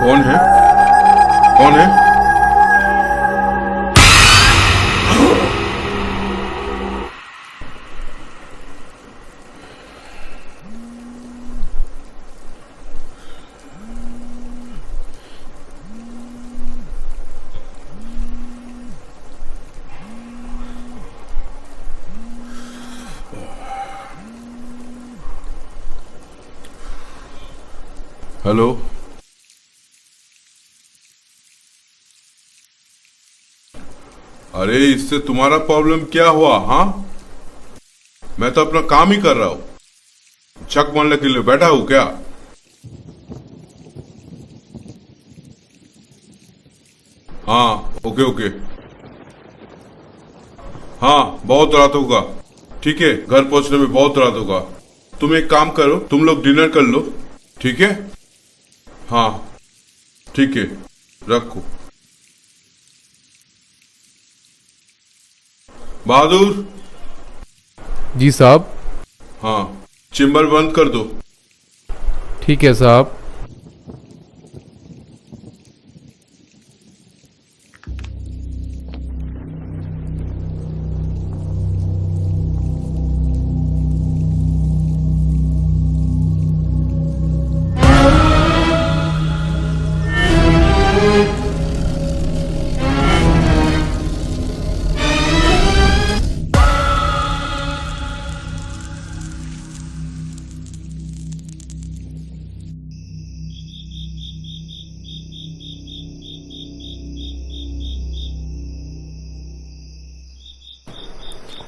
कौन है? कौन है? हेलो, अरे इससे तुम्हारा प्रॉब्लम क्या हुआ? हाँ, मैं तो अपना काम ही कर रहा हूं। चक मारने के लिए बैठा हूं क्या? हाँ, ओके ओके। हाँ, बहुत रात होगा। ठीक है, घर पहुंचने में बहुत रात होगा। तुम एक काम करो, तुम लोग डिनर कर लो। ठीक है? हाँ ठीक है, रखो। बहादुर। जी साहब। हाँ, चेम्बर बंद कर दो। ठीक है साहब।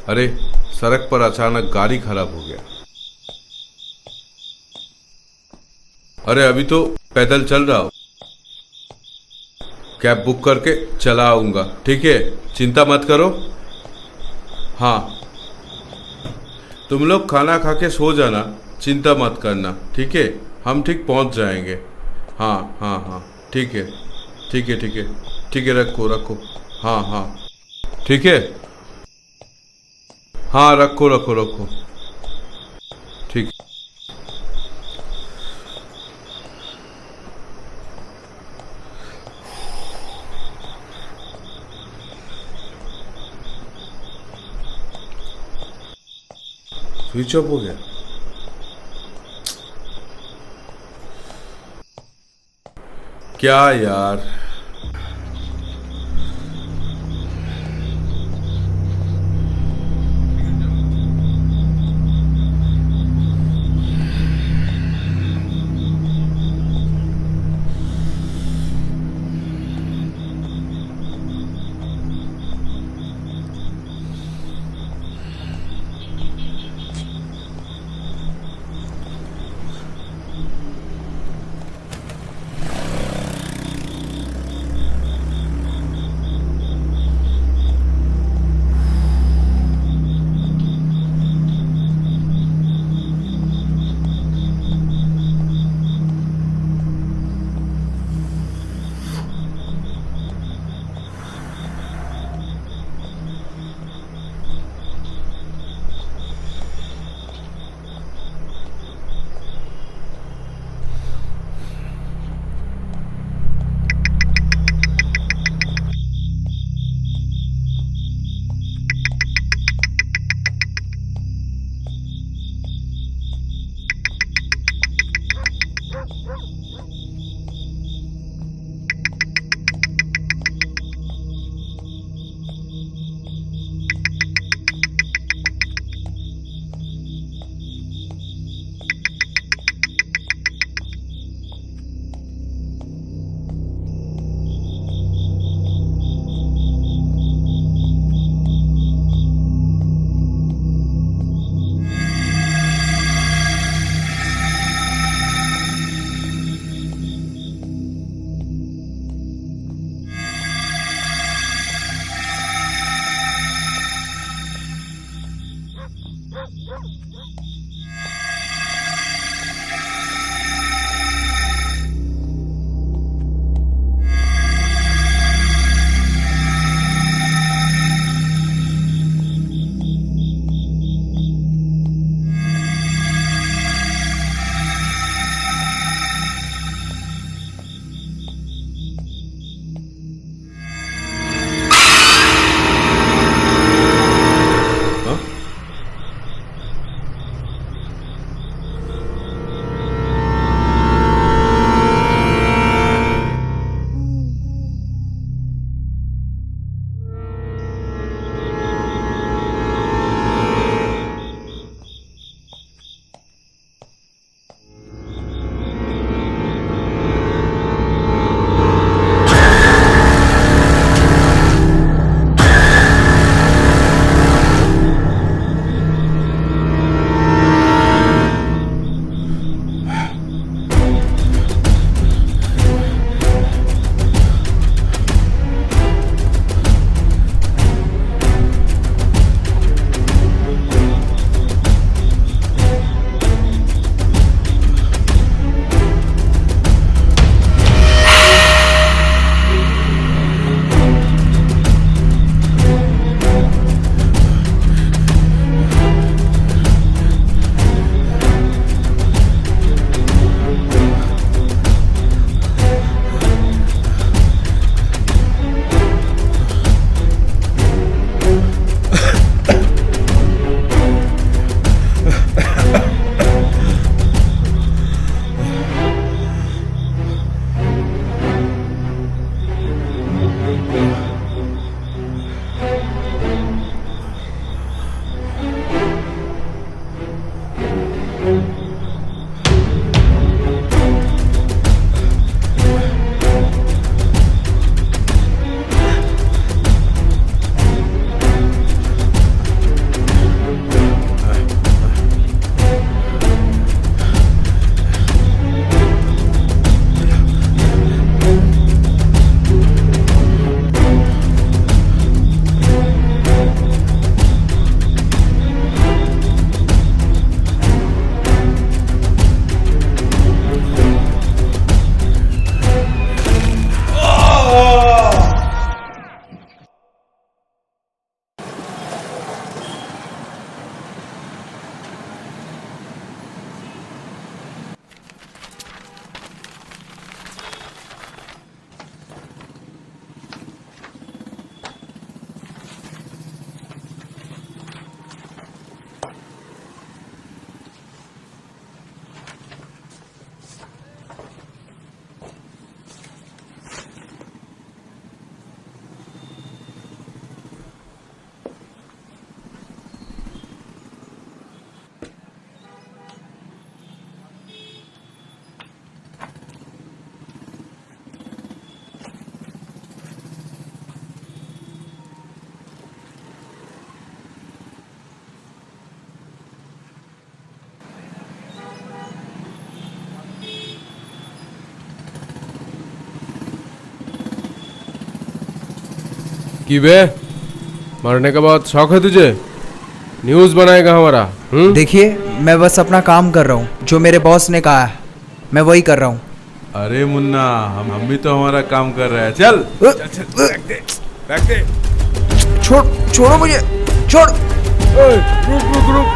अरे, सड़क पर अचानक गाड़ी खराब हो गया। अरे अभी तो पैदल चल रहा हूं। कैब बुक करके चला आऊंगा। ठीक है, चिंता मत करो। हाँ, तुम लोग खाना खा के सो जाना, चिंता मत करना। ठीक है, हम ठीक पहुंच जाएंगे। हाँ हाँ हाँ, ठीक है ठीक है ठीक है ठीक है, रखो रखो। हाँ हाँ ठीक है। हाँ, रखो रखो रखो। ठीक। स्विच ऑफ हो गया। क्या यार। कि बे मरने के बाद शौक है तुझे? न्यूज़ बनाएगा हमारा? देखिए, मैं बस अपना काम कर रहा हूँ। जो मेरे बॉस ने कहा है मैं वही कर रहा हूँ। अरे मुन्ना, हम भी तो हमारा काम कर रहे हैं। चल चल चल, रख दे। छोड़ो मुझे, छोड़। ओए, रुक।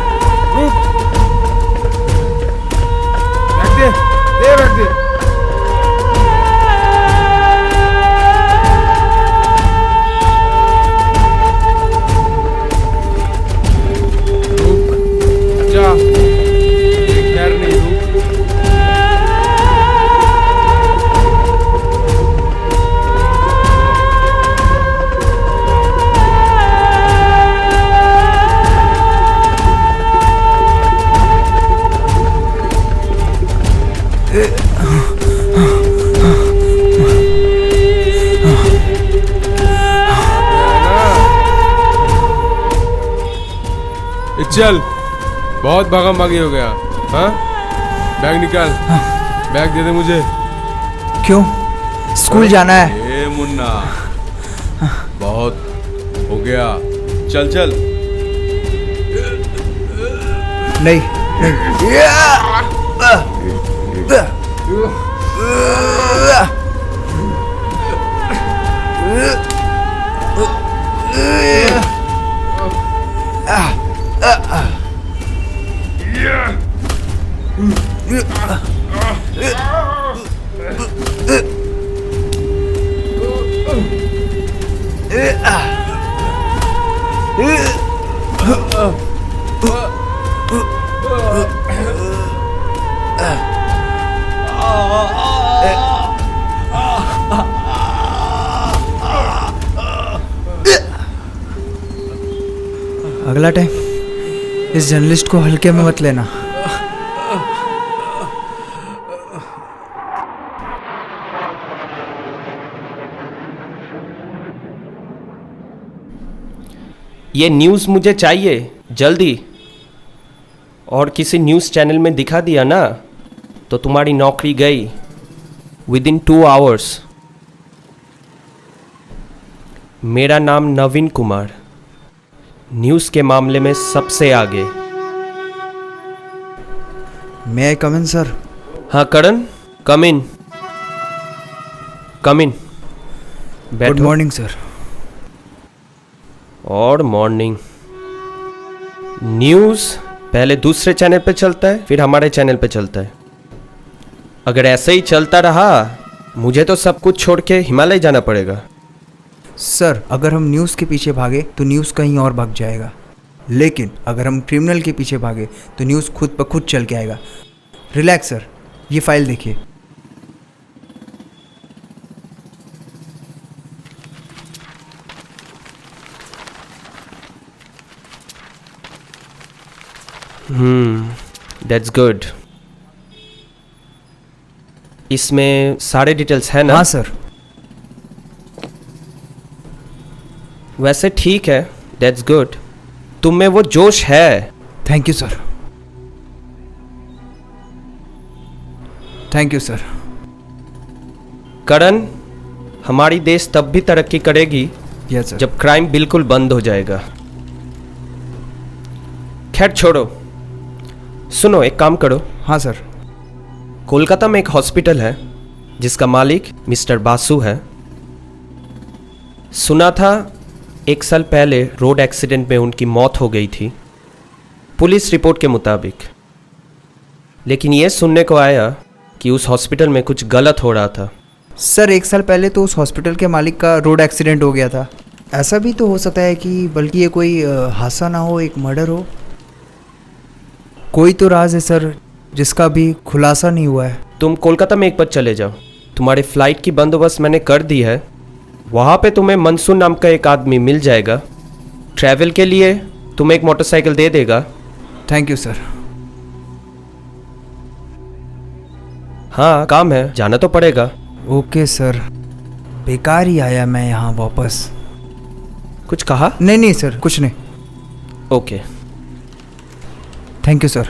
रख दे। जा, खैर नहीं रुक। चल, बहुत भागम भागी हो गया। हाँ, बैग निकाल। बैग दे दे मुझे। क्यों? स्कूल जाना है। ए मुन्ना, बहुत हो गया। चल चल। नहीं। अगला टाइम इस जर्नलिस्ट को हल्के में मत लेना। ये न्यूज़ मुझे चाहिए जल्दी। और किसी न्यूज़ चैनल में दिखा दिया ना तो तुम्हारी नौकरी गई विदिन 2 आवर्स। मेरा नाम नवीन कुमार, न्यूज़ के मामले में सबसे आगे। May I come in sir? हाँ Karan, come in. Good morning sir. और मॉर्निंग। न्यूज़ पहले दूसरे चैनल पे चलता है, फिर हमारे चैनल पे चलता है। अगर ऐसे ही चलता रहा मुझे तो सब कुछ छोड़ के हिमालय जाना पड़ेगा। सर, अगर हम न्यूज़ के पीछे भागे तो न्यूज़ कहीं और भाग जाएगा, लेकिन अगर हम क्रिमिनल के पीछे भागे तो न्यूज़ खुद ब खुद चल के आएगा। रिलैक्स सर, ये फाइल देखिए। That's good. इसमें सारे डिटेल्स हैं ना? हाँ सर। वैसे ठीक है, दैट्स गुड। तुम में वो जोश है। Thank you sir. Thank you sir. Karan, हमारी देश तब भी तरक्की करेगी यस सर। जब क्राइम बिल्कुल बंद हो जाएगा। खैर छोड़ो, सुनो एक काम करो। हाँ सर। कोलकाता में एक हॉस्पिटल है जिसका मालिक मिस्टर बासु है। सुना था 1 साल पहले रोड एक्सीडेंट में उनकी मौत हो गई थी, पुलिस रिपोर्ट के मुताबिक। लेकिन ये सुनने को आया कि उस हॉस्पिटल में कुछ गलत हो रहा था। सर, 1 साल पहले तो उस हॉस्पिटल के मालिक का रोड एक्सीडेंट हो गया था। ऐसा भी तो हो सकता है कि बल्कि ये कोई हादसा ना हो, एक मर्डर हो। कोई तो राज है सर जिसका भी खुलासा नहीं हुआ है। तुम कोलकाता में एक बार चले जाओ, तुम्हारे फ्लाइट की बंदोबस्त मैंने कर दी है। वहाँ पे तुम्हें मंसूर नाम का एक आदमी मिल जाएगा। ट्रैवल के लिए तुम्हें एक मोटरसाइकिल दे देगा। Thank you sir. हाँ काम है, जाना तो पड़ेगा। Okay sir. बेकार ही आया मैं यहाँ वापस। कुछ कहा? नहीं सर, कुछ नहीं। Okay. Thank you sir.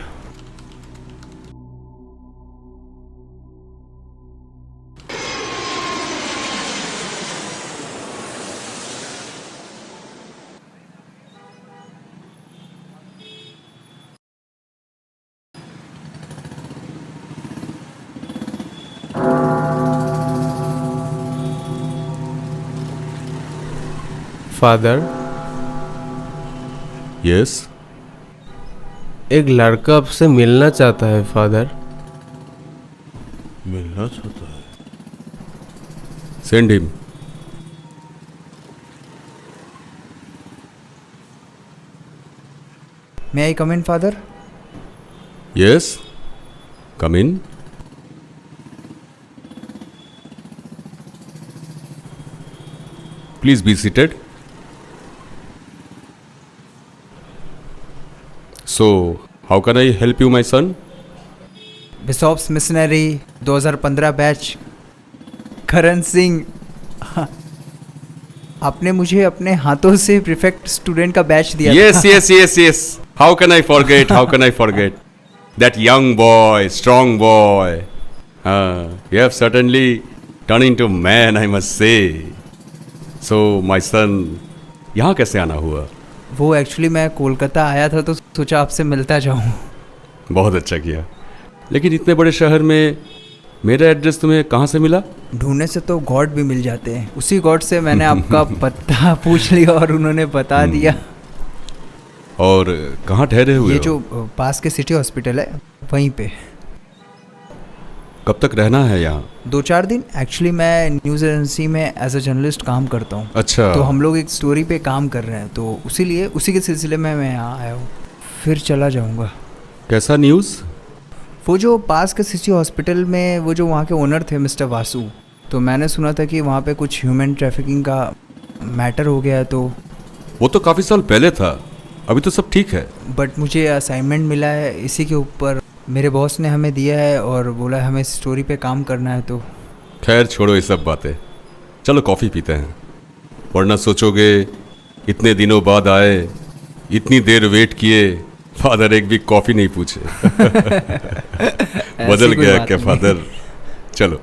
Father, yes. एक लड़का आपसे मिलना चाहता है फादर। मिलना चाहता है? Send him. May I come in father? Yes, come in. Please be seated. So, how can I help you, my son? Bishop's missionary 2015 batch, Karan Singh. आपने मुझे अपने हाथों से प्रीफेक्ट स्टूडेंट का बैच दिया Yes, था। yes, yes, yes. How can I forget? How can I forget? That young boy, strong boy. You have certainly turned into man, I must say. So, my son, यहाँ कैसे आना हुआ? वो actually मैं कोलकाता आया था तो सोचा आपसे मिलता जाऊं। बहुत अच्छा किया। लेकिन इतने बड़े शहर में मेरा एड्रेस तुम्हें कहाँ से मिला? ढूंढने से तो गॉड भी मिल जाते हैं। उसी गॉड से मैंने आपका पता पूछ लिया और उन्होंने बता दिया। और कहाँ ठहरे हुए ये हो? जो पास के सिटी हॉस्पिटल है वहीं पे। कब तक रहना है यहाँ? 2-4 दिन। एक्चुअली मैं न्यूज़ एजेंसी में एज अ जर्नलिस्ट काम करता हूँ। अच्छा। तो हम लोग एक स्टोरी पे काम कर रहे हैं, तो उसी के सिलसिले में मैं यहाँ आया हूँ, फिर चला जाऊँगा। कैसा न्यूज़? वो जो पास के सिटी हॉस्पिटल में वो जो वहाँ के ओनर थे मिस्टर वासु, तो मैंने सुना था कि वहाँ पे कुछ ह्यूमन ट्रैफिकिंग का मैटर हो गया है। तो वो तो काफ़ी साल पहले था, अभी तो सब ठीक है। बट मुझे असाइनमेंट मिला है इसी के ऊपर, मेरे बॉस ने हमें दिया है और बोला है हमें स्टोरी पे काम करना है। तो खैर छोड़ो ये सब बातें, चलो कॉफ़ी पीते हैं। वरना सोचोगे इतने दिनों बाद आए, इतनी देर वेट किए, फादर एक भी कॉफ़ी नहीं पूछे। बदल कोई गया बात क्या नहीं। फादर? चलो।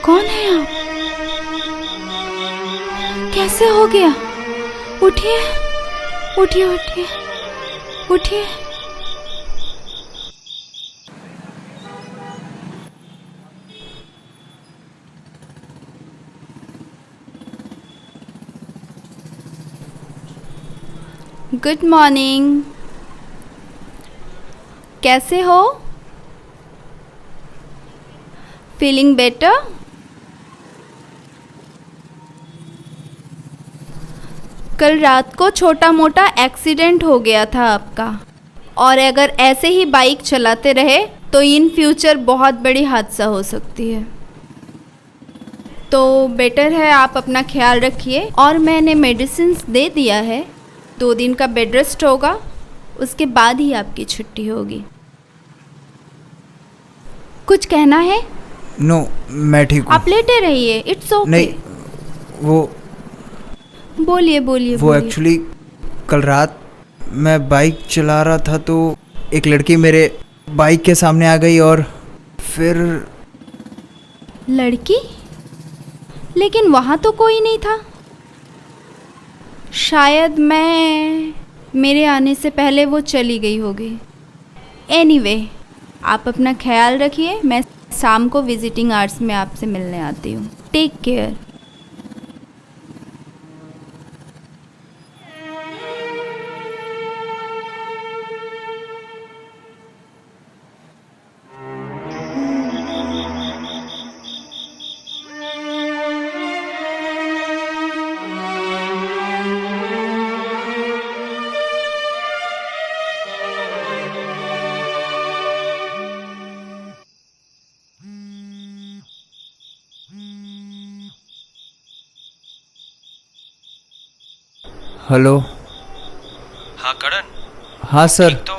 कौन है आप? कैसे हो गया? उठिए उठिए उठिए उठिए। Good morning. कैसे हो? Feeling better? कल रात को छोटा मोटा एक्सीडेंट हो गया था आपका, और अगर ऐसे ही बाइक चलाते रहे तो इन फ्यूचर बहुत बड़ी हादसा हो सकती है। तो बेटर है आप अपना ख्याल रखिए, और मैंने मेडिसिन्स दे दिया है। 2 दिन का बेड रेस्ट होगा, उसके बाद ही आपकी छुट्टी होगी। कुछ कहना है? नो, मैं ठीक हूँ। आप लेटे रहिए, इट्स ओके। नहीं, वो बोलिए बोलिए वो बोलिए। एक्चुअली कल रात मैं बाइक चला रहा था तो एक लड़की मेरे बाइक के सामने आ गई और फिर लड़की? लेकिन वहाँ तो कोई नहीं था। शायद मेरे आने से पहले वो चली गई होगी। एनीवे, आप अपना ख्याल रखिए। मैं शाम को विजिटिंग आवर्स में आपसे मिलने आती हूँ। Take care. हेलो। हाँ करण, हाँ सर। तो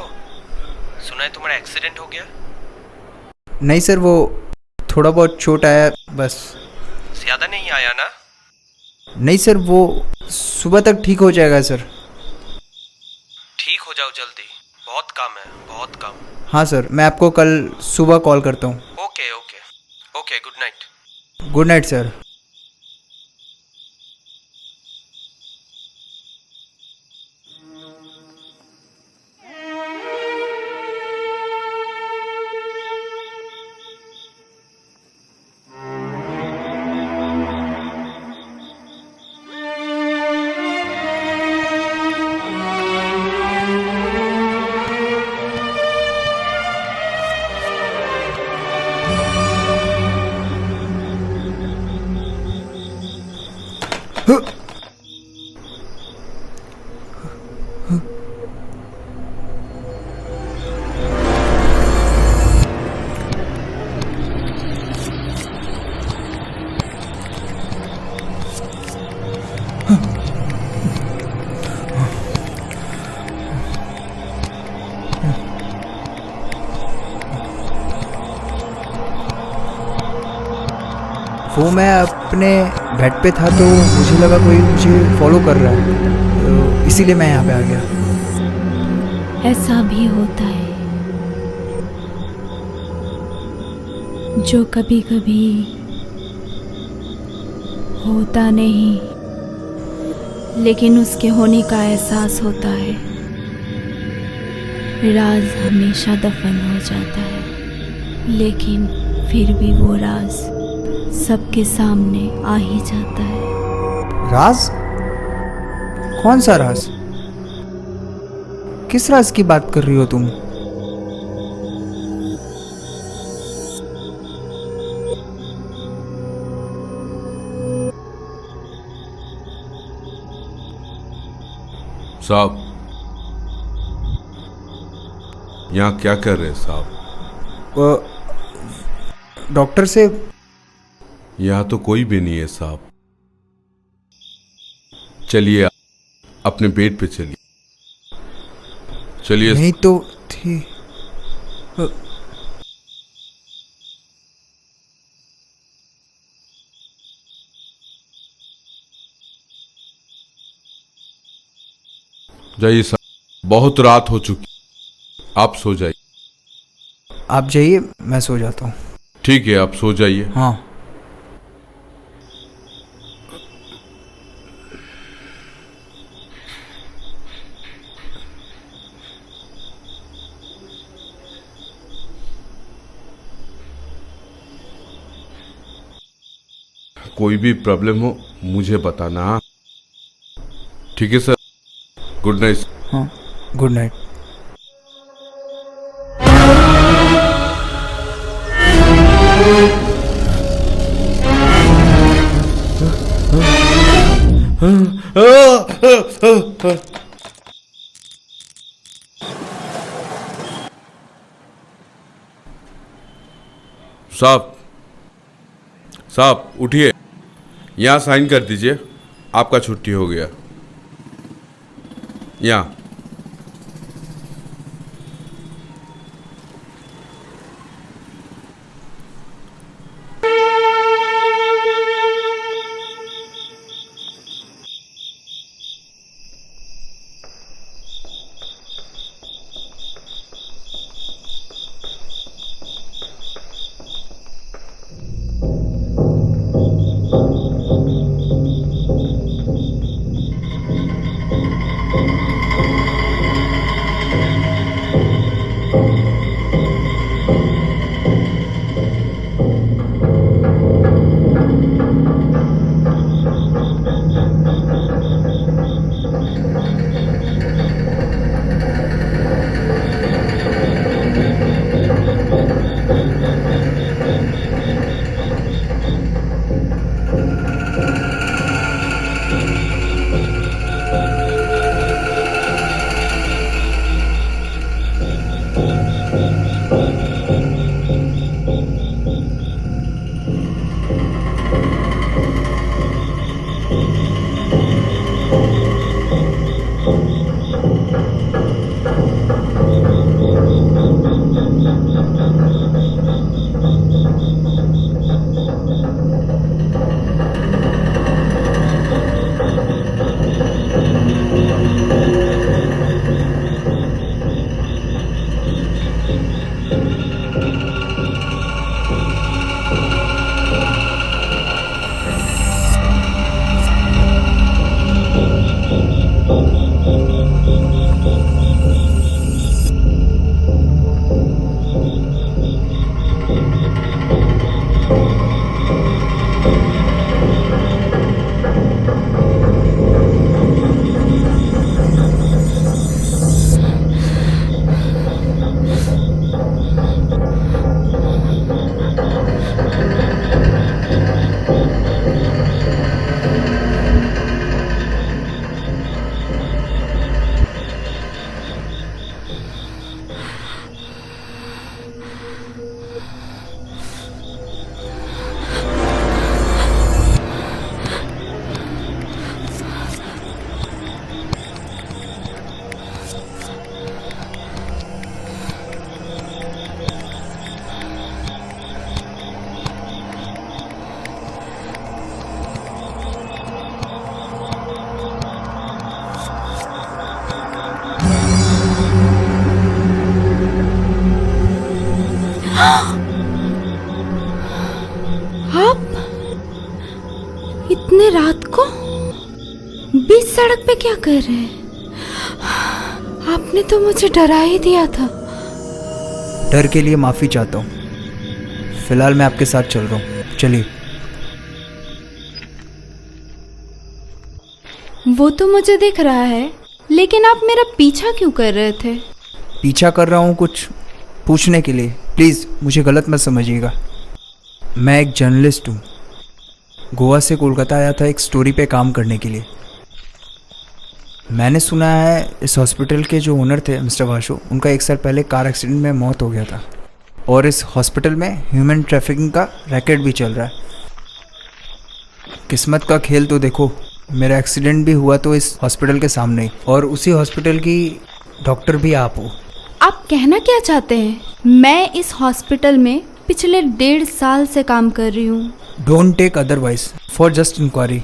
सुना है तुम्हारा एक्सीडेंट हो गया? नहीं सर, वो थोड़ा बहुत चोट आया बस। ज़्यादा नहीं आया ना? नहीं सर, वो सुबह तक ठीक हो जाएगा सर। ठीक हो जाओ जल्दी, बहुत काम है, बहुत काम। हाँ सर, मैं आपको कल सुबह कॉल करता हूँ। Okay okay okay, good night. Good night sir. वो मैं अपने बेड पे था तो मुझे लगा कोई मुझे फॉलो कर रहा है, तो इसीलिए मैं यहाँ पे आ गया। ऐसा भी होता है जो कभी कभी होता नहीं, लेकिन उसके होने का एहसास होता है। राज हमेशा दफन हो जाता है, लेकिन फिर भी वो राज सबके सामने आ ही जाता है। राज? कौन सा राज? किस राज की बात कर रही हो तुम? साहब, यहाँ क्या कर रहे हैं साहब? डॉक्टर से। यहाँ तो कोई भी नहीं है साहब। चलिए अपने बेड पे चलिए। चलिए। नहीं तो थी। जाइए साहब, बहुत रात हो चुकी, आप सो जाइए। आप जाइए, मैं सो जाता हूँ। ठीक है, आप सो जाइए। हाँ। कोई भी प्रॉब्लम हो मुझे बताना। हाँ? ठीक है सर, गुड नाइट। हाँ, गुड नाइट। साहब, साहब उठिए, यहाँ साइन कर दीजिए, आपका छुट्टी हो गया। यहाँ। आप इतने रात को बीच सड़क पे क्या कर रहे हैं? आपने तो मुझे डरा ही दिया था। डर के लिए माफ़ी चाहता हूँ। फिलहाल मैं आपके साथ चल रहा हूँ, चलिए। वो तो मुझे दिख रहा है, लेकिन आप मेरा पीछा क्यों कर रहे थे? पीछा कर रहा हूँ कुछ पूछने के लिए। प्लीज़ मुझे गलत मत समझिएगा। मैं एक जर्नलिस्ट हूँ। गोवा से कोलकाता आया था एक स्टोरी पे काम करने के लिए। मैंने सुना है इस हॉस्पिटल के जो ओनर थे मिस्टर वासु, उनका 1 साल पहले कार एक्सीडेंट में मौत हो गया था। और इस हॉस्पिटल में ह्यूमन ट्रैफिकिंग का रैकेट भी चल रहा है। किस्मत का खेल तो देखो, मेरा एक्सीडेंट भी हुआ तो इस हॉस्पिटल के सामने ही, और उसी हॉस्पिटल की डॉक्टर भी आप हो। आप कहना क्या चाहते हैं? मैं इस हॉस्पिटल में पिछले 1.5 साल से काम कर रही हूँ। Don't take otherwise for just inquiry.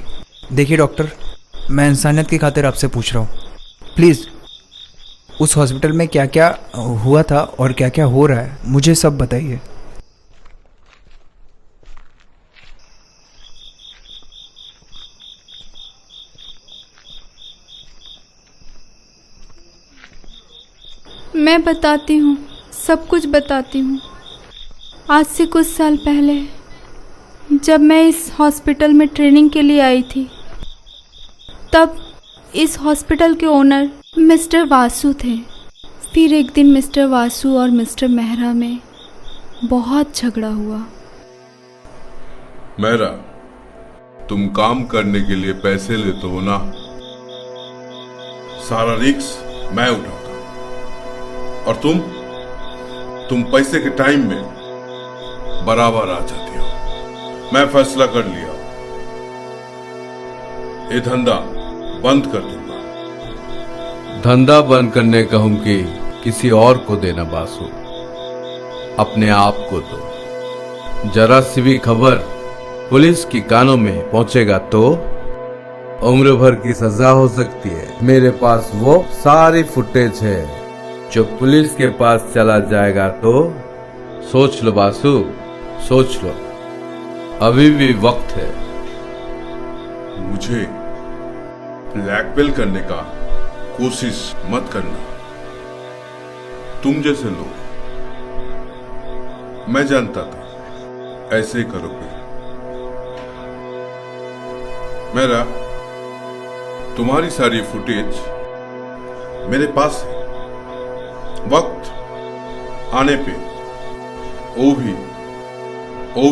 देखिए डॉक्टर, मैं इंसानियत की खातिर आपसे पूछ रहा हूँ, प्लीज़ उस हॉस्पिटल में क्या क्या हुआ था और क्या क्या हो रहा है मुझे सब बताइए। मैं बताती हूँ, सब कुछ बताती हूँ। आज से कुछ साल पहले जब मैं इस हॉस्पिटल में ट्रेनिंग के लिए आई थी, तब इस हॉस्पिटल के ओनर मिस्टर वासु थे। फिर एक दिन मिस्टर वासु और मिस्टर मेहरा में बहुत झगड़ा हुआ। मेहरा, तुम काम करने के लिए पैसे लेते हो ना, सारा रिस्क मैं उठाता, और तुम पैसे के टाइम में बराबर आ जाती हो। मैं फैसला कर लिया, ये धंधा बंद कर दूंगा। धंधा बंद करने का हुमकी किसी और को देना बासु, अपने आप को दो। जरा सी भी खबर पुलिस की कानों में पहुंचेगा तो उम्र भर की सजा हो सकती है। मेरे पास वो सारी फुटेज है, जो पुलिस के पास चला जाएगा तो सोच लो बासु, सोच लो, अभी भी वक्त है। मुझे ब्लैकमेल करने का कोशिश मत करना। तुम जैसे लोग, मैं जानता था ऐसे ही करोगे। मेरा तुम्हारी सारी फुटेज मेरे पास है। वक्त आने पे वो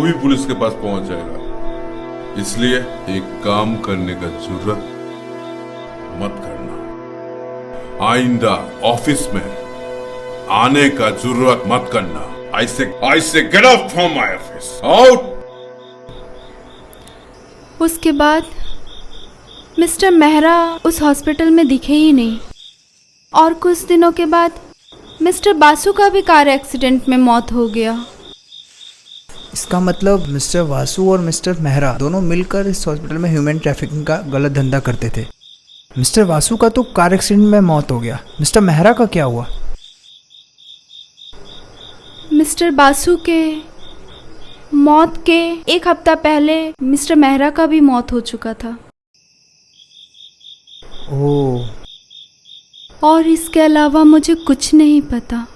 भी पुलिस के पास पहुंच जाएगा। इसलिए एक काम करने का जरूरत मत करना। आइंदा ऑफिस में आने का जरूरत मत करना। I say get out from my office. Out! उसके बाद मिस्टर मेहरा उस हॉस्पिटल में दिखे ही नहीं, और कुछ दिनों के बाद मिस्टर बासु का भी कार एक्सीडेंट में मौत हो गया। इसका मतलब मिस्टर वासु और मिस्टर मेहरा दोनों मिलकर इस हॉस्पिटल में ह्यूमन ट्रैफिकिंग का गलत धंधा करते थे। मिस्टर वासु का तो कार एक्सीडेंट में मौत हो गया, मिस्टर मेहरा का क्या हुआ? मिस्टर बासु के मौत के 1 हफ्ता पहले मिस्टर मेहरा का भी मौत हो चुका था। ओह, और इसके अलावा मुझे कुछ नहीं पता।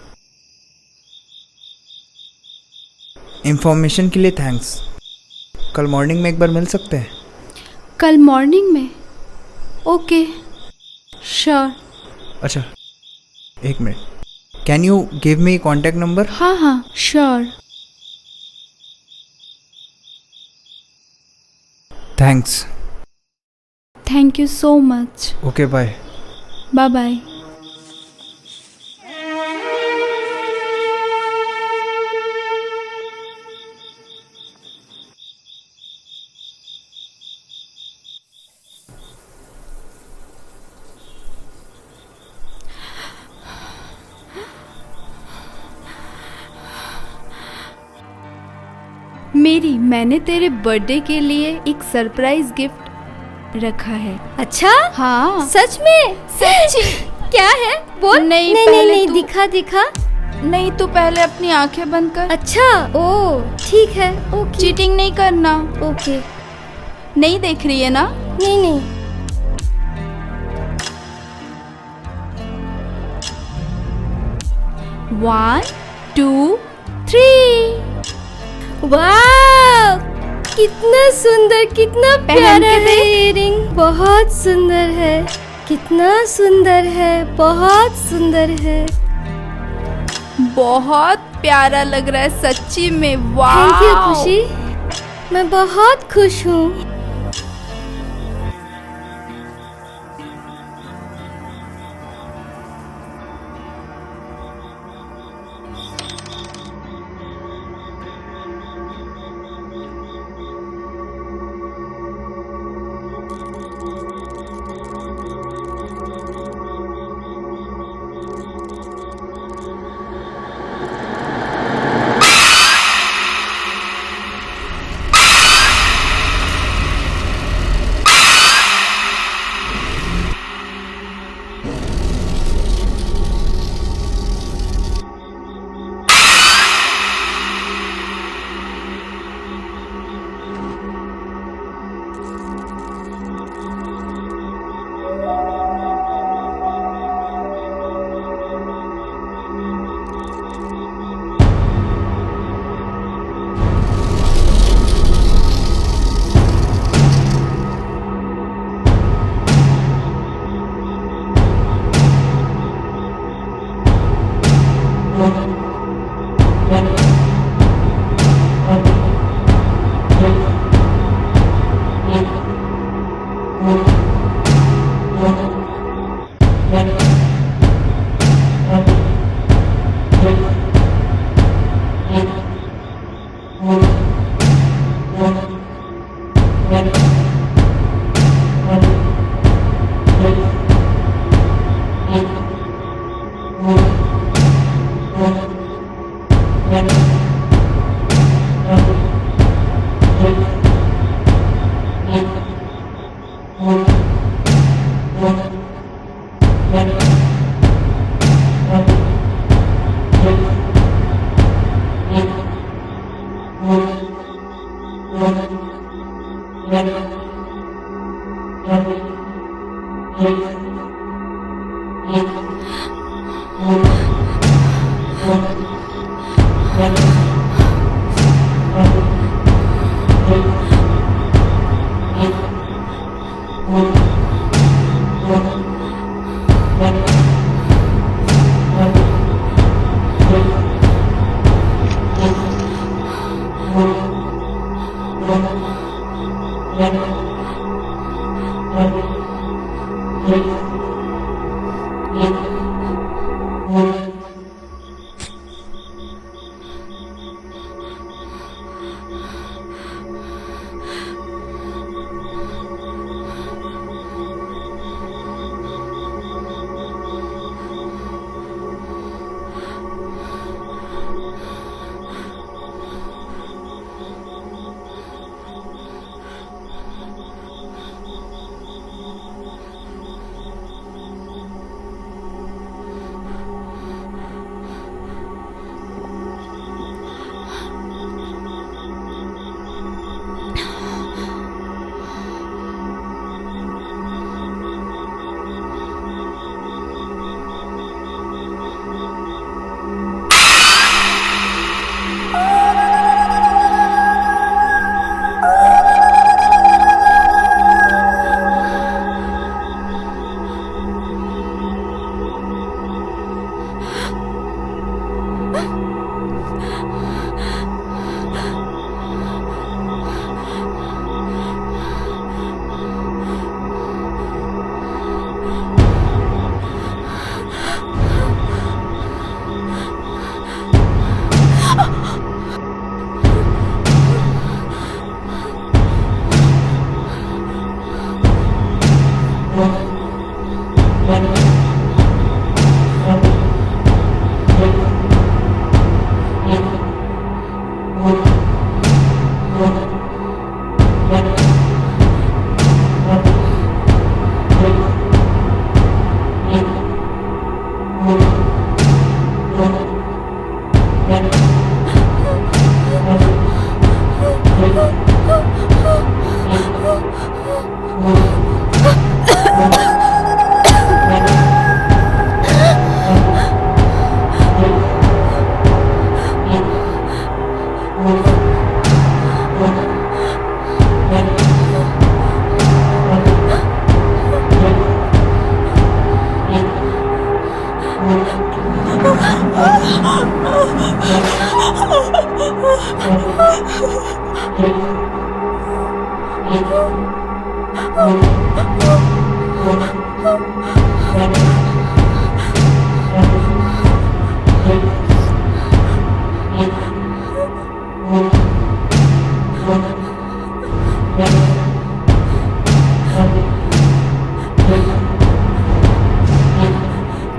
इंफॉर्मेशन के लिए थैंक्स। कल मॉर्निंग में एक बार मिल सकते हैं? कल मॉर्निंग में? Okay, sure. अच्छा, 1 minute. Can you give me contact number? हाँ हाँ, sure. Thanks. Thank you so much. Okay, bye. Bye bye. मैंने तेरे बर्थडे के लिए एक सरप्राइज गिफ्ट रखा है। अच्छा? हाँ, सच में? सच। क्या है? बोल। नहीं, नहीं, पहले नहीं, तू- दिखा दिखा। नहीं तो पहले अपनी आंखें बंद कर। अच्छा, ओ ठीक है, ओके। चीटिंग नहीं करना। ओके। नहीं देख रही है ना? नहीं नहीं। One, two, three. वाह, कितना सुंदर, कितना पहन प्यारा के है देख। इयररिंग। बहुत सुंदर है, कितना सुंदर है, बहुत सुंदर है। बहुत प्यारा लग रहा है सच्ची में। वाह, थैंक यू खुशी, मैं बहुत खुश हूँ।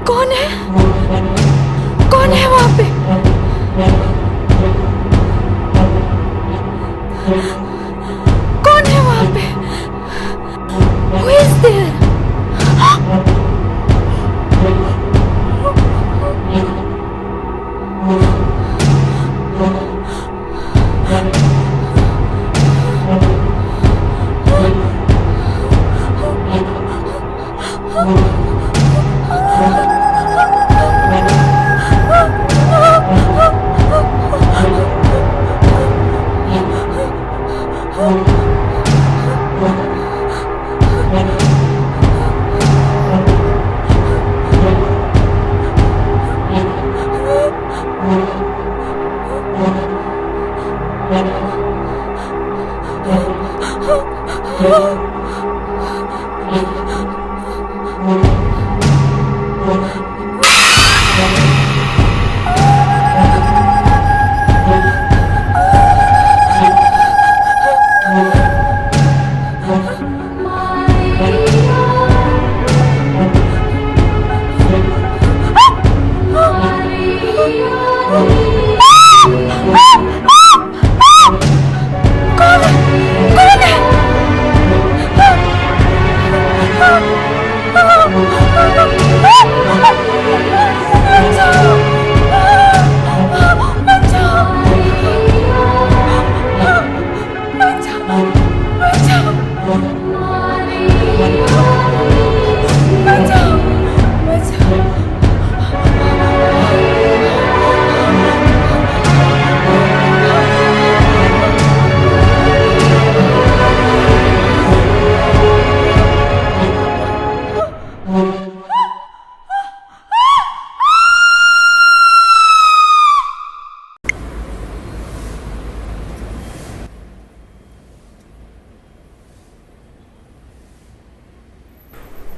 कौन है? कौन है वहां पे? कौन है वहां पे? Who is there?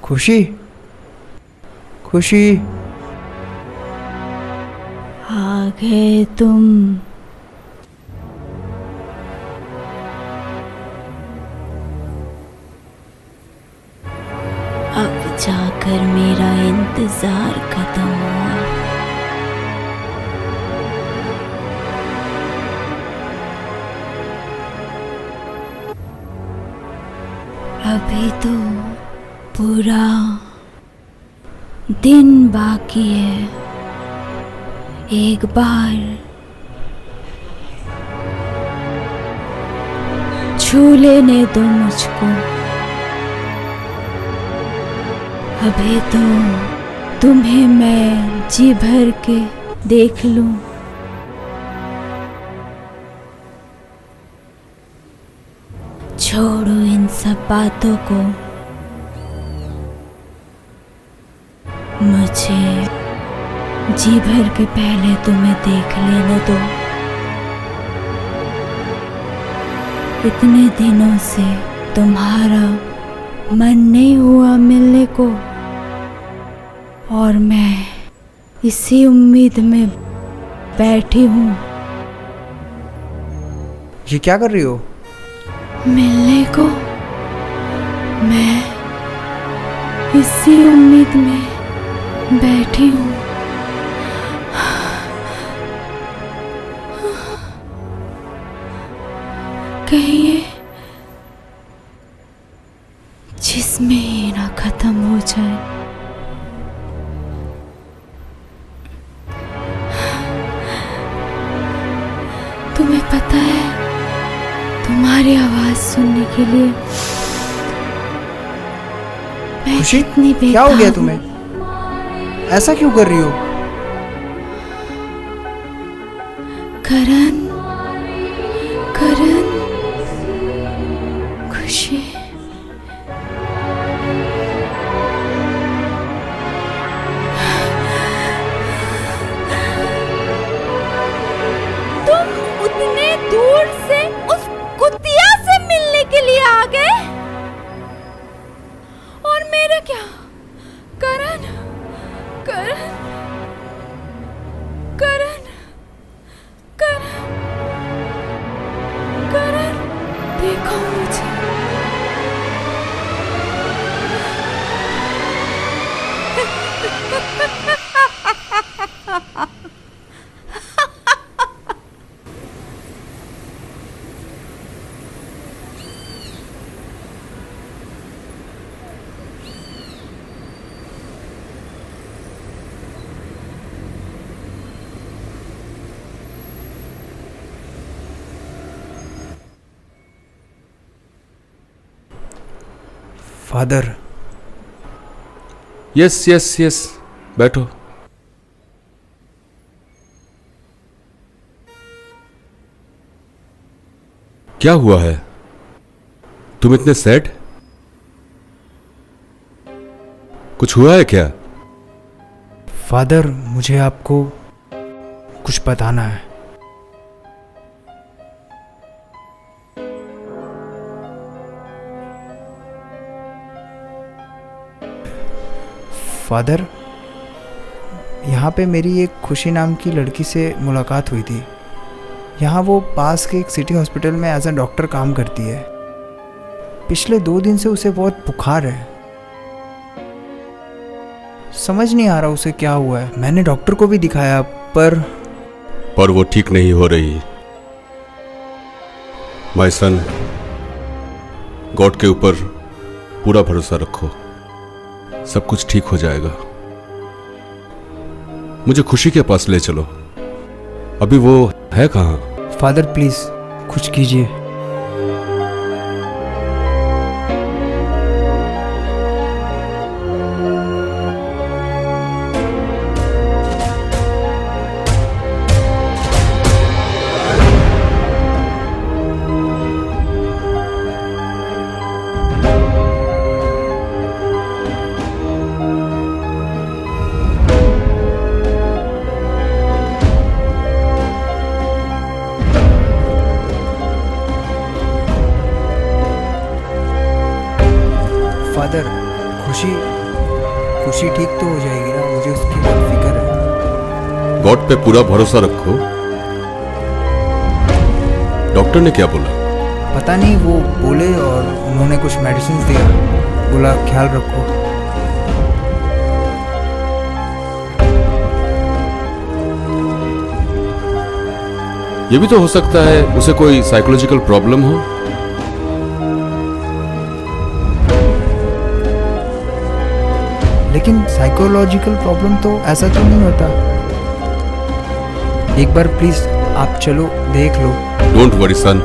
खुशी, खुशी, आ गए तुम। अब जाकर मेरा इंतजार खत्म हुआ। अभी तो पूरा दिन बाकी है। एक बार छू लेने दो मुझको। अभी तो तुम्हें मैं जी भर के देख लूं। छोड़ो इन सब बातों को। मुझे जी भर के पहले तुम्हें देख लेने दो। इतने दिनों से तुम्हारा मन नहीं हुआ मिलने को, और मैं इसी उम्मीद में बैठी हूँ। ये क्या कर रही हो? मिलने को मैं इसी उम्मीद में बैठी हूँ। कहीं ये जिसमें ही ना खत्म हो जाए। तुम्हें पता है, तुम्हारी आवाज सुनने के लिए मैं खुशी, कितनी क्या हो गया बेताब तुम्हें? ऐसा क्यों कर रही हो? करण, करण, खुशी, तुम उतने दूर से उस कुतिया से मिलने के लिए आ गए? क्या? करण, करण, करण, करण, करण, देखो मुझे। फादर, यस यस यस, बैठो। क्या हुआ है? तुम इतने सैड? कुछ हुआ है क्या? फादर, मुझे आपको कुछ बताना है। फादर, यहाँ पे मेरी एक खुशी नाम की लड़की से मुलाकात हुई थी। यहाँ वो पास के एक सिटी हॉस्पिटल में एज अ डॉक्टर काम करती है। पिछले 2 दिन से उसे बहुत बुखार है। समझ नहीं आ रहा उसे क्या हुआ है। मैंने डॉक्टर को भी दिखाया पर वो ठीक नहीं हो रही। माय सन, गॉड के ऊपर पूरा भरोसा रखो, सब कुछ ठीक हो जाएगा। मुझे खुशी के पास ले चलो। अभी वो है कहाँ? फादर प्लीज कुछ कीजिए। फादर, खुशी ठीक तो हो जाएगी ना? मुझे उसकी बहुत फिक्र है। गॉड पे पूरा भरोसा रखो। डॉक्टर ने क्या बोला? पता नहीं, वो बोले और उन्होंने कुछ मेडिसिन दिया, बोला ख्याल रखो। ये भी तो हो सकता है उसे कोई साइकोलॉजिकल प्रॉब्लम हो। लेकिन साइकोलॉजिकल प्रॉब्लम तो ऐसा तो नहीं होता। एक बार प्लीज आप चलो, देख लो। Don't worry son.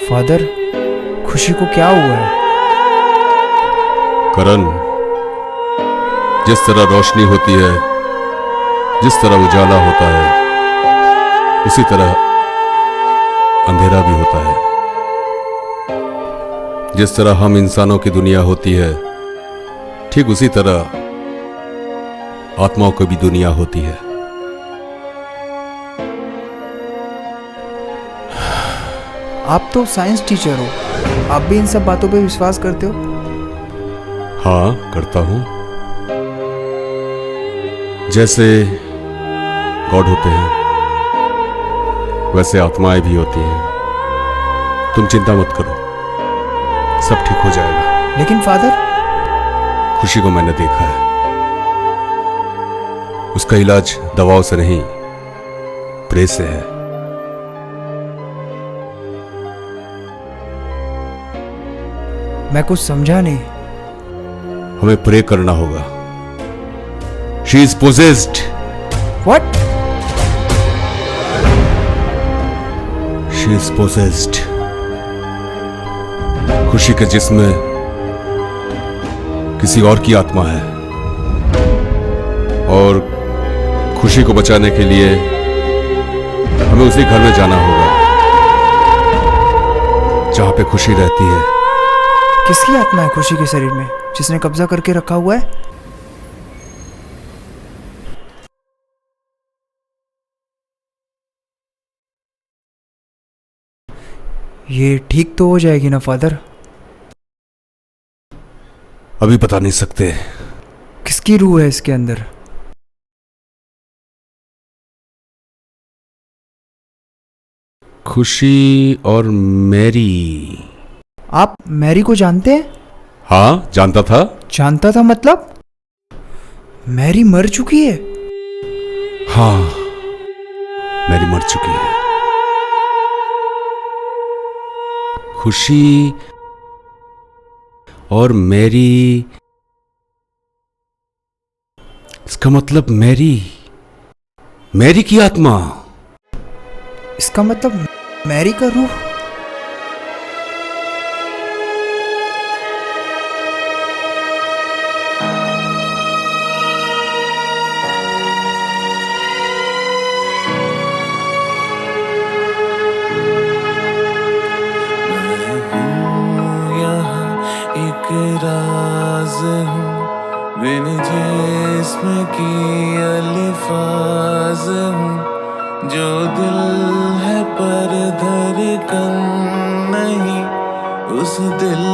Father, Khushi को क्या हुआ है? करण, जिस तरह रोशनी होती है, जिस तरह उजाला होता है, उसी तरह अंधेरा भी होता है। जिस तरह हम इंसानों की दुनिया होती है, ठीक उसी तरह आत्माओं की भी दुनिया होती है। आप तो साइंस टीचर हो, आप भी इन सब बातों पे विश्वास करते हो? हाँ, करता हूं। जैसे गॉड होते हैं, वैसे आत्माएं भी होती हैं। तुम चिंता मत करो, सब ठीक हो जाएगा। लेकिन फादर, खुशी को मैंने देखा है, उसका इलाज दवाओं से नहीं, प्रे से है। मैं कुछ समझा नहीं। हमें प्रे करना होगा। She is possessed. What? She is possessed. खुशी के जिस्म में किसी और की आत्मा है, और खुशी को बचाने के लिए हमें उसी घर में जाना होगा जहां पे खुशी रहती है। किसकी आत्मा है खुशी के शरीर में जिसने कब्जा करके रखा हुआ है? ये ठीक तो हो जाएगी ना फादर? अभी बता नहीं सकते। किसकी रूह है इसके अंदर? खुशी और मैरी। आप मैरी को जानते हैं? हाँ, जानता था। जानता था मतलब? मैरी मर चुकी है? हाँ, मैरी मर चुकी है। खुशी और मैरी, इसका मतलब मैरी की आत्मा। इसका मतलब मैरी का रूह। एक राज हूँ बिन जिस्म की अल्फाज हूँ, जो दिल है पर धड़कन नहीं, उस दिल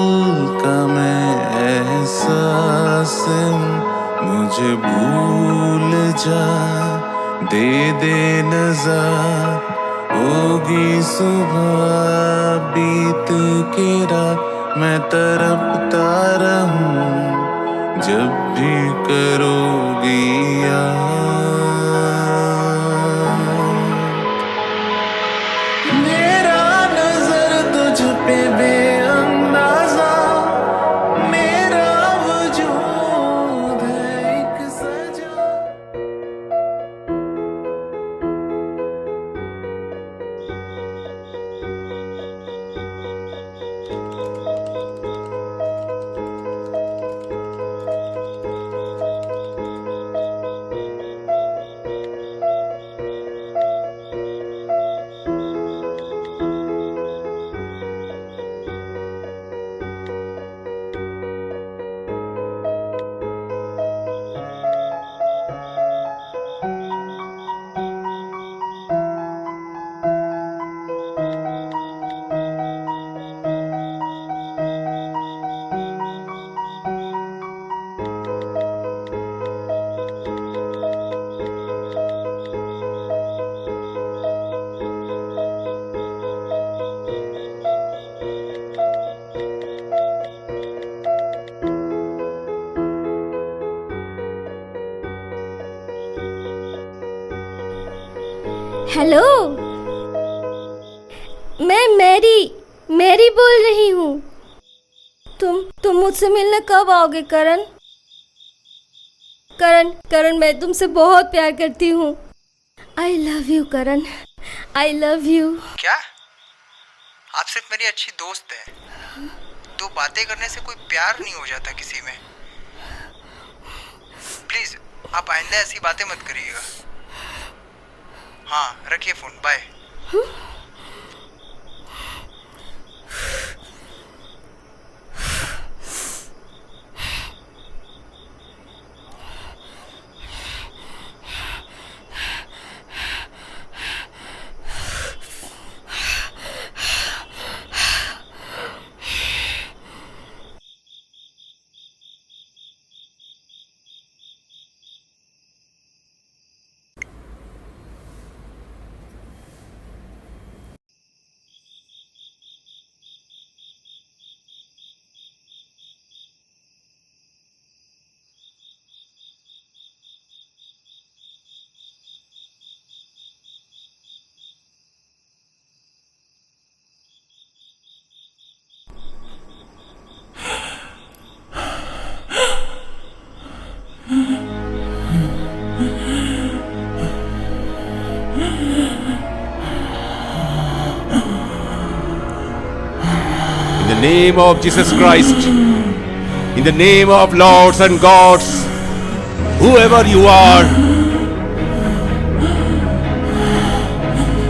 का मैं एहसास हूँ। मुझे भूल जा, दे नज़ार, होगी सुबह बीत के रात, मैं तड़पता रहूं जब भी करोगी याद। मेरा नजर तुझ पे बेअंदाजा, मेरा वजूद है एक सजा। हेलो, मैं मैरी बोल रही हूँ। तुम मुझसे मिलने कब आओगे करण? करण, मैं तुमसे बहुत प्यार करती हूँ। I love you Karan, I love you. क्या? आप सिर्फ मेरी अच्छी दोस्त है। दो बातें करने से कोई प्यार नहीं हो जाता किसी में। प्लीज आप आइंदा ऐसी बातें मत करिएगा। हाँ, रखिए phone, bye. name of Jesus Christ, in the name of lords and gods, whoever you are,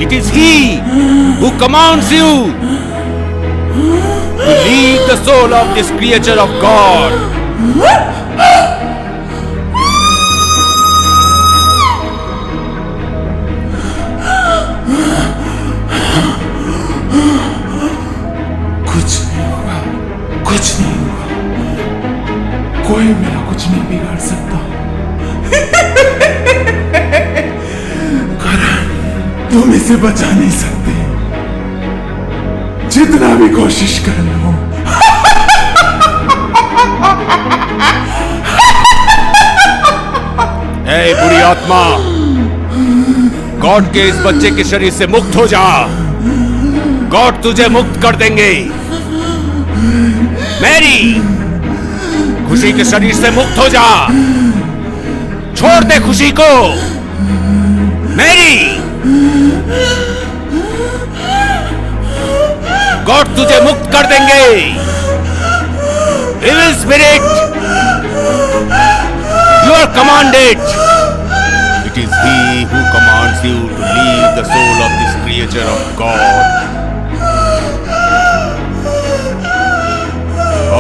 it is He who commands you to leave the soul of this creature of God. कुछ नहीं होगा, कुछ नहीं होगा, कोई मेरा कुछ नहीं बिगाड़ सकता। करण, तुम इसे बचा नहीं सकते, जितना भी कोशिश कर लो। ऐ बुरी आत्मा, गॉड के इस बच्चे के शरीर से मुक्त हो जा। गॉड तुझे मुक्त कर देंगे। मैरी, खुशी के शरीर से मुक्त हो जा। छोड़ दे खुशी को। मैरी, गॉड तुझे मुक्त कर देंगे। Evil spirit, you are commanded. It is He who commands you to leave the soul of this creature of God,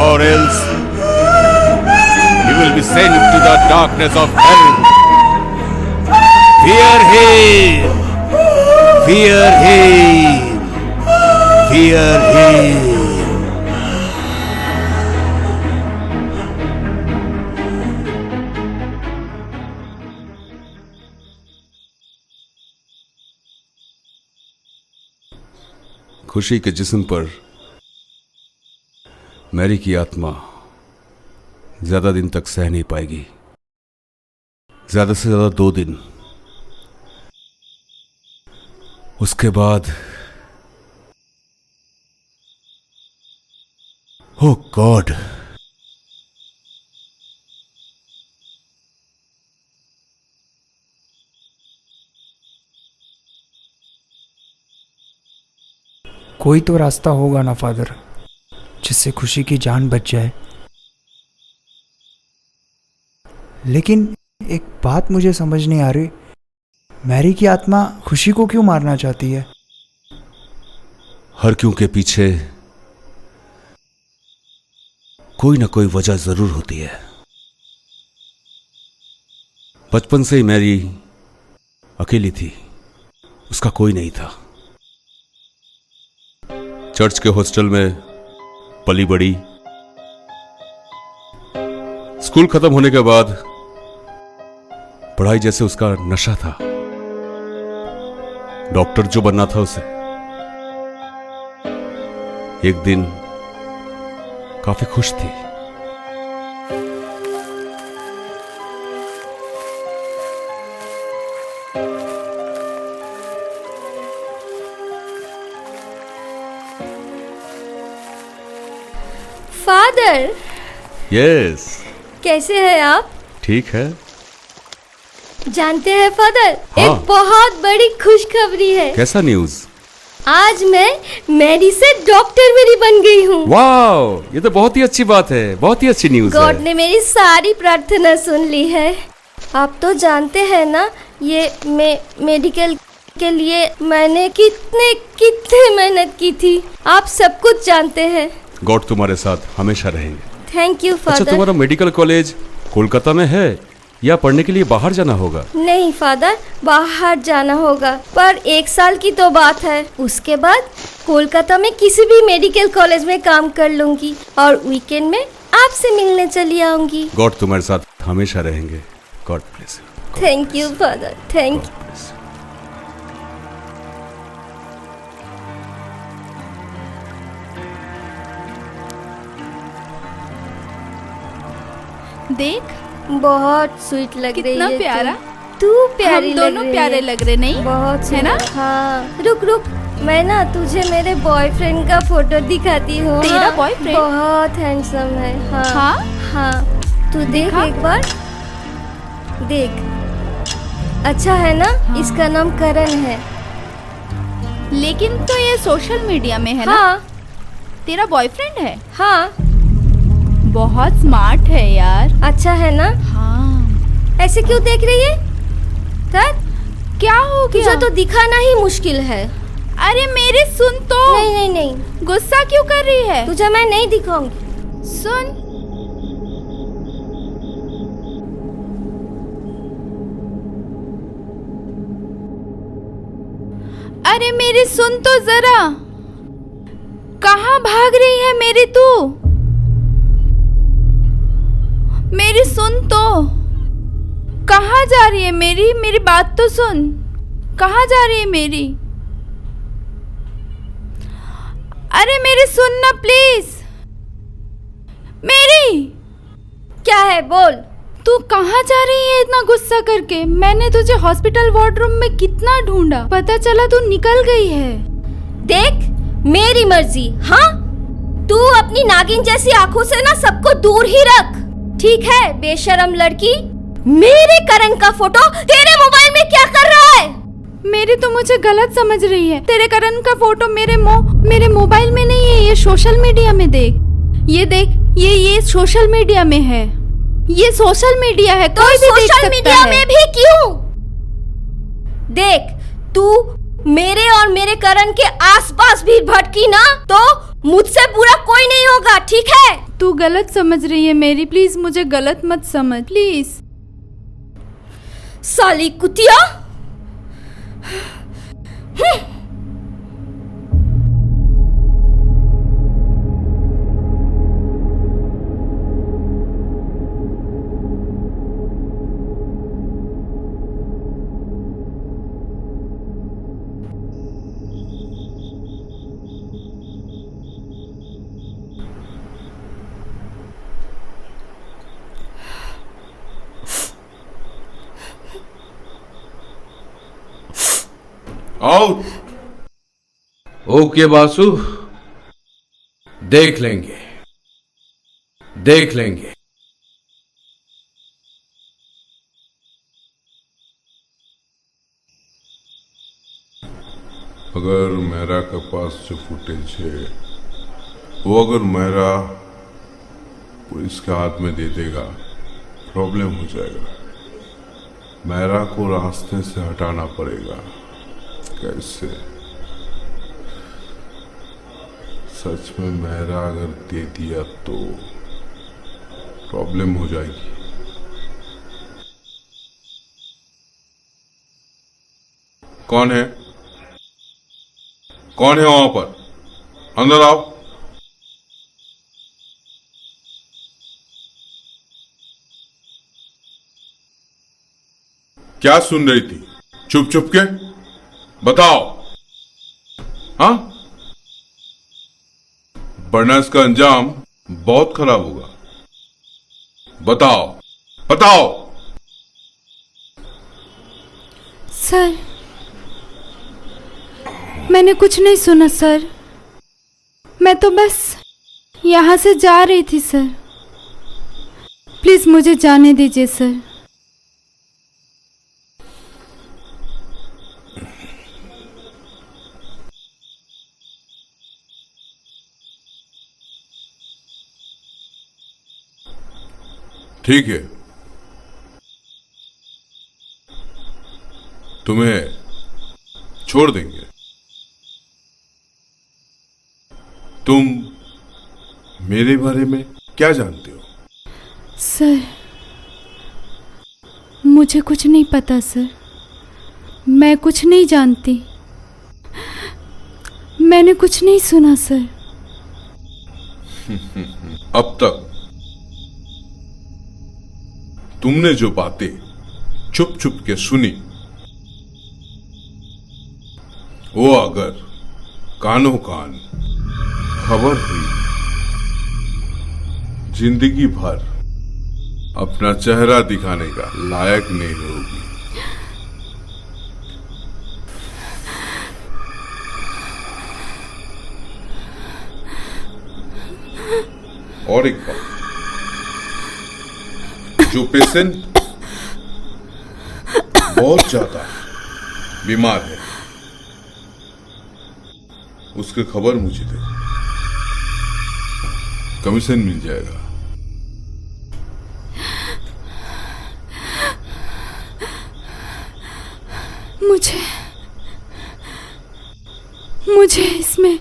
or else you will be sent to the darkness of hell. Fear Him, fear Him, fear Him. खुशी के जिस्म पर Mary की आत्मा ज्यादा दिन तक सह नहीं पाएगी। ज्यादा से ज्यादा 2 दिन। उसके बाद ओ गॉड, कोई तो रास्ता होगा ना फादर, जिससे खुशी की जान बच जाए। लेकिन एक बात मुझे समझ नहीं आ रही, मैरी की आत्मा खुशी को क्यों मारना चाहती है? हर क्यों के पीछे कोई ना कोई वजह जरूर होती है। बचपन से ही मैरी अकेली थी, उसका कोई नहीं था। चर्च के हॉस्टल में पली बड़ी। स्कूल खत्म होने के बाद पढ़ाई जैसे उसका नशा था। डॉक्टर जो बनना था उसे। एक दिन काफी खुश थी। फादर, यस, कैसे हैं आप? ठीक है। जानते हैं फादर, हाँ। एक बहुत बड़ी खुशखबरी है। कैसा न्यूज? आज मैं मैरी से डॉक्टर मेरी बन गई हूँ। वाह, ये तो बहुत ही अच्छी बात है, बहुत ही अच्छी न्यूज है। गॉड ने मेरी सारी प्रार्थना सुन ली है। आप तो जानते हैं ना, ये मेडिकल के लिए मैंने कितने मेहनत की थी। आप सब कुछ जानते हैं। गॉड तुम्हारे साथ हमेशा रहेंगे। थैंक यू अच्छा, फादर। तुम्हारा मेडिकल कॉलेज कोलकाता में है या पढ़ने के लिए बाहर जाना होगा? नहीं फादर, बाहर जाना होगा, पर 1 साल की तो बात है। उसके बाद कोलकाता में किसी भी मेडिकल कॉलेज में काम कर लूंगी और वीकेंड में आपसे मिलने चली आऊंगी। गॉड तुम्हारे साथ हमेशा रहेंगे। God bless you. Thank you father, thank you. देख, बहुत स्वीट लग रही कितना है प्यारा। तू प्यारी हम लग दोनों रही प्यारे है। लग रहे, नहीं? बहुत है ना? हाँ, रुक रुक, मैं ना तुझे मेरे बॉयफ्रेंड का फोटो दिखाती हूँ। तेरा हाँ, boyfriend? बहुत हैंडसम है। हाँ हाँ? हाँ, तू देख दिखा। एक बार, देख। अच्छा है ना? इसका नाम करण है। लेकिन तो ये सोशल मीडिया में है ना? हाँ, तेरा बॉयफ्रेंड है? हाँ। बहुत स्मार्ट है यार। अच्छा है ना? हाँ। ऐसे क्यों देख रही है? तर क्या हो गया? तुझे तो दिखाना ही मुश्किल है। अरे मेरी सुन तो। नहीं नहीं नहीं, गुस्सा क्यों कर रही है? तुझे मैं नहीं दिखाऊंगी। सुन। अरे मेरी सुन तो जरा। कहाँ भाग रही है मेरी तू? मेरी सुन तो। कहाँ जा रही है मेरी? मेरी बात तो सुन। कहाँ जा रही है मेरी? अरे मेरी सुन ना प्लीज। मेरी। क्या है बोल। तू कहाँ जा रही है इतना गुस्सा करके? मैंने तुझे हॉस्पिटल वार्डरूम में कितना ढूंढा, पता चला तू निकल गई है। देख मेरी मर्जी। हाँ, तू अपनी नागिन जैसी आंखों से ना सबको दूर ही रख, ठीक है? बेशरम लड़की। मेरे करण का फोटो तेरे मोबाइल में क्या कर रहा है? मेरी तो मुझे गलत समझ रही है। तेरे करण का फोटो मेरे मोबाइल में नहीं है, ये सोशल मीडिया में देख। ये देख, ये सोशल मीडिया में है। ये सोशल मीडिया है, तो कोई भी देख सोशल सकता मीडिया है। में भी क्यों? देख, तू मेरे और मेरे करण के आसपास भी भटकी ना तो मुझसे बुरा कोई नहीं होगा, ठीक है? तू गलत समझ रही है मेरी, प्लीज मुझे गलत मत समझ प्लीज। साली कुतिया। आओ। ओके बासु, देख लेंगे, देख लेंगे। अगर मेरा के पास जो फुटेज है वो अगर मेरा पुलिस के हाथ में दे देगा, प्रॉब्लम हो जाएगा। मेरा को रास्ते से हटाना पड़ेगा। कैसे? सच में मेरा अगर दे दिया तो प्रॉब्लम हो जाएगी। कौन है? कौन है वहां पर? अंदर आओ। क्या सुन रही थी चुप चुप के? बताओ। हाँ, वरना इसका अंजाम बहुत खराब होगा। बताओ बताओ। सर, मैंने कुछ नहीं सुना सर। मैं तो बस यहाँ से जा रही थी सर। प्लीज मुझे जाने दीजिए सर। ठीक है, तुम्हें छोड़ देंगे। तुम मेरे बारे में क्या जानते हो? सर, मुझे कुछ नहीं पता सर। मैं कुछ नहीं जानती। मैंने कुछ नहीं सुना सर। अब तक तुमने जो बातें चुप चुप के सुनी, वो अगर कानों कान खबर हुई, जिंदगी भर अपना चेहरा दिखाने का लायक नहीं होगी। और एक बात, जो पेशेंट बहुत ज्यादा बीमार है, उसकी खबर मुझे दे। कमीशन मिल जाएगा। मुझे इसमें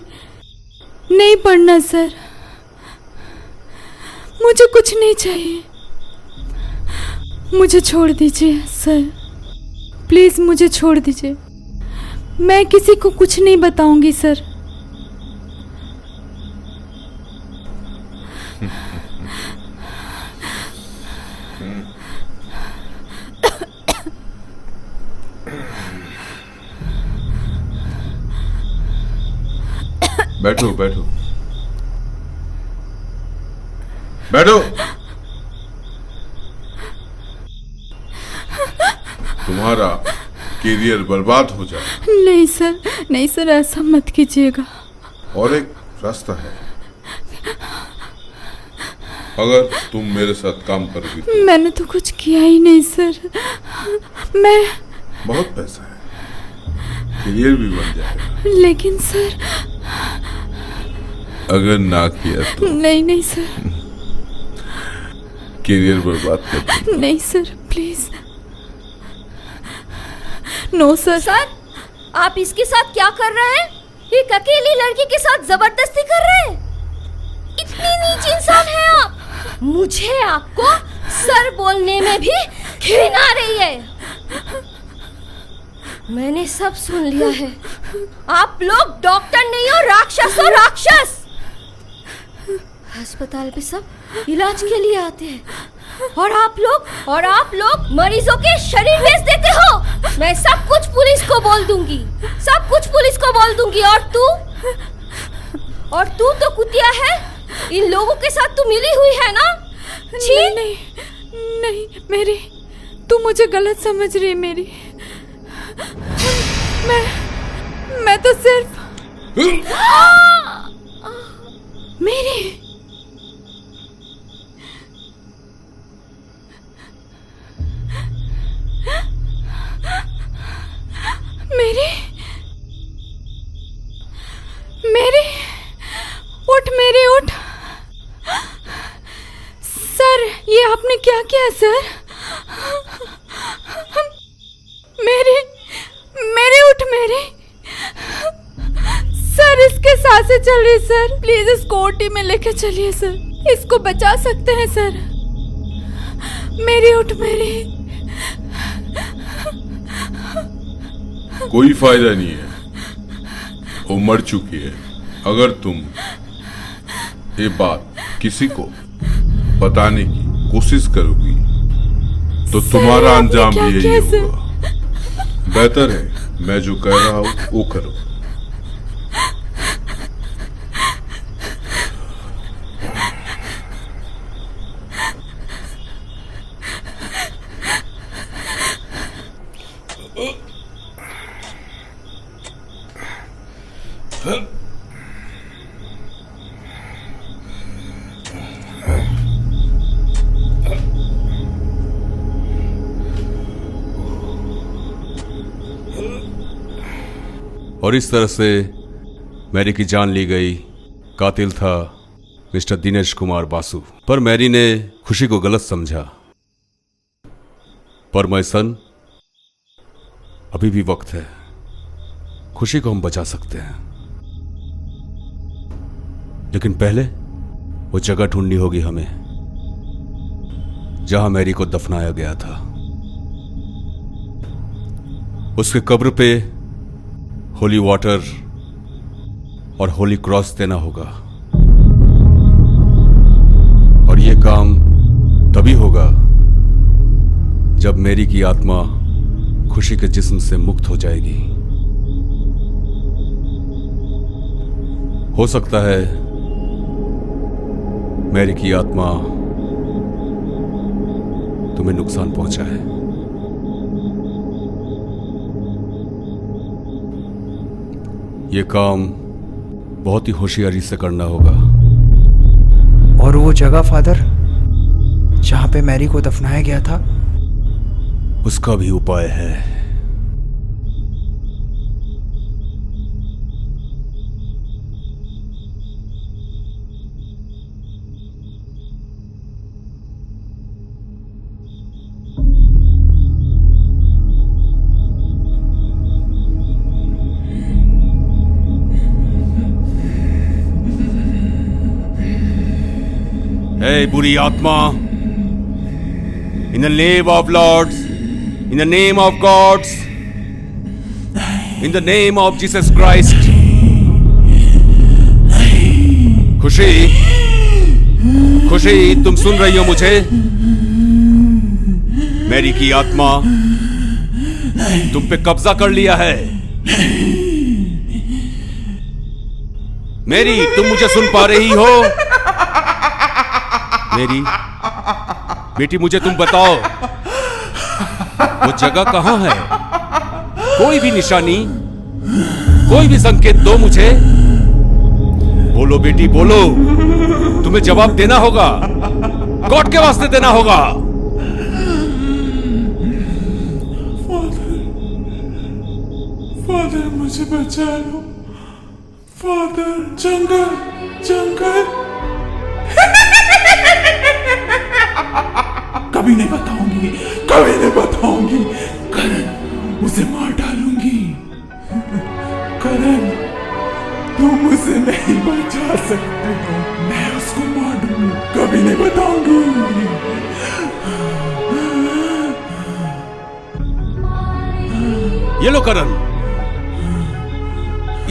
नहीं पढ़ना सर। मुझे कुछ नहीं चाहिए। मुझे छोड़ दीजिए सर, प्लीज़ मुझे छोड़ दीजिए। मैं किसी को कुछ नहीं बताऊंगी सर। बैठो बैठो बैठो। तुम्हारा करियर बर्बाद हो जाए। नहीं सर, नहीं सर, ऐसा मत कीजिएगा। और एक रास्ता है, अगर तुम मेरे साथ काम करोगी तो। मैंने तो कुछ किया ही नहीं सर। मैं बहुत पैसा है, करियर भी बन जाएगा। लेकिन सर अगर ना किया तो नहीं नहीं सर, करियर बर्बाद कर दो। नहीं sir, please no sir. Sir, आप इसके साथ क्या कर रहे हैं? एक अकेली लड़की के साथ जबरदस्ती कर रहे हैं? इतनी नीच इंसान हैं आप। मुझे आपको सर बोलने में भी घिन आ रही है। मैंने सब सुन लिया है। आप लोग डॉक्टर नहीं हो, राक्षस हो, राक्षस। अस्पताल पे सब इलाज के लिए आते हैं और आप लोग मरीजों के शरीर बेच देते हो। मैं सब कुछ पुलिस को बोल दूंगी, सब कुछ पुलिस को बोल दूंगी। और तू तो कुतिया है। इन लोगों के साथ तू मिली हुई है ना? नहीं नहीं नहीं, मेरी तू मुझे गलत समझ रही है। मैं तो सिर्फ मेरी उठ सर, ये आपने क्या किया सर? मेरे उठ सर, इसके सांसें चल रही सर। प्लीज इसको ओटी में लेके चलिए सर, इसको बचा सकते हैं सर। मेरी उठ कोई फायदा नहीं है, वो मर चुकी है। अगर तुम ये बात किसी को बताने की कोशिश करोगी तो तुम्हारा अंजाम भी यही होगा। बेहतर है मैं जो कह रहा हूं वो करो। और इस तरह से मैरी की जान ली गई। कातिल था मिस्टर दिनेश कुमार बासु। पर मैरी ने खुशी को गलत समझा। पर माय सन, अभी भी वक्त है, खुशी को हम बचा सकते हैं। लेकिन पहले वो जगह ढूंढनी होगी हमें जहां मैरी को दफनाया गया था। उसके कब्र पे होली वाटर और होली क्रॉस देना होगा। और यह काम तभी होगा जब मैरी की आत्मा खुशी के जिस्म से मुक्त हो जाएगी। हो सकता है मैरी की आत्मा तुम्हें नुकसान पहुंचाए। ये काम बहुत ही होशियारी से करना होगा। और वो जगह फादर जहां पे मैरी को दफनाया गया था, उसका भी उपाय है। Hey, बुरी आत्मा, in the name of Lords, in the name of gods, in the name of Jesus Christ. खुशी, खुशी, तुम सुन रही हो मुझे? मैरी की आत्मा तुम पे कब्जा कर लिया है। मैरी, तुम मुझे सुन पा रही हो? मेरी बेटी, मुझे तुम बताओ, वो जगह कहां है? कोई भी निशानी, कोई भी संकेत दो मुझे। बोलो बेटी, बोलो, तुम्हें जवाब देना होगा, गॉड के वास्ते देना होगा। फादर, मुझे बचा लो। फादर, जंगल, जंगल। कभी नहीं बताऊंगी, कभी नहीं बताऊंगी। करण, उसे मार डालूंगी। करण, तुम उसे नहीं बचा सकते हो। मैं उसको मार दूंगी, कभी नहीं बताऊंगी। ये लो करण,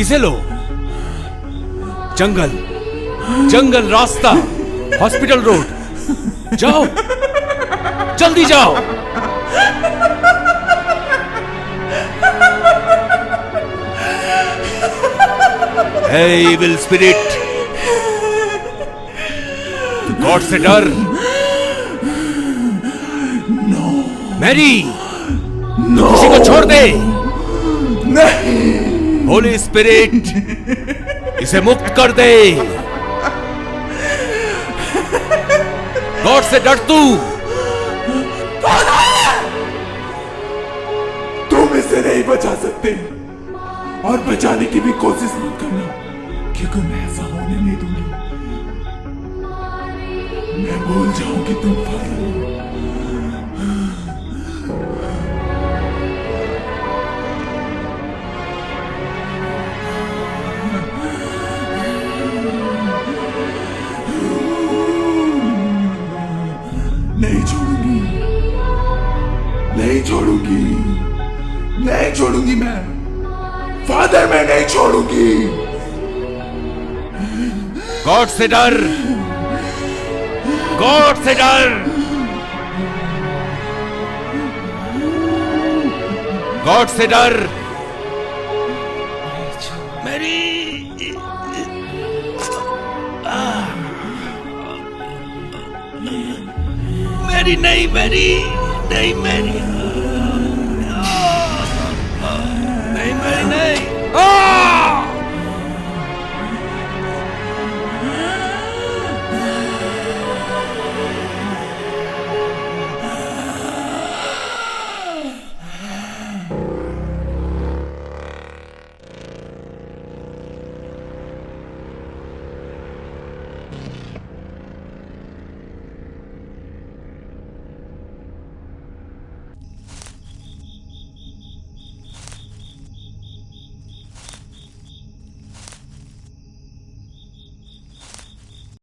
इसे लो। जंगल, जंगल रास्ता, हॉस्पिटल रोड। जाओ, जल्दी जाओ। हे इविल स्पिरिट, तू गॉड से डर। मैरी, किसी को छोड़ दे। नहीं, होली स्पिरिट, इसे मुक्त कर दे। गॉड से डर तू। तुम इसे नहीं बचा सकते, और बचाने की भी कोशिश मत करना, क्योंकि मैं ऐसा होने नहीं दूंगी। मैं भूल जाऊंगी तुम फादर हो। नहीं छोड़ूंगी, नहीं छोड़ूंगी, नहीं छोड़ूंगी मैं। फादर, मैं नहीं छोड़ूंगी। गॉड से डर, गॉड से डर, गॉड से डर। मेरी मेरी नहीं, मेरी नहीं, मेरी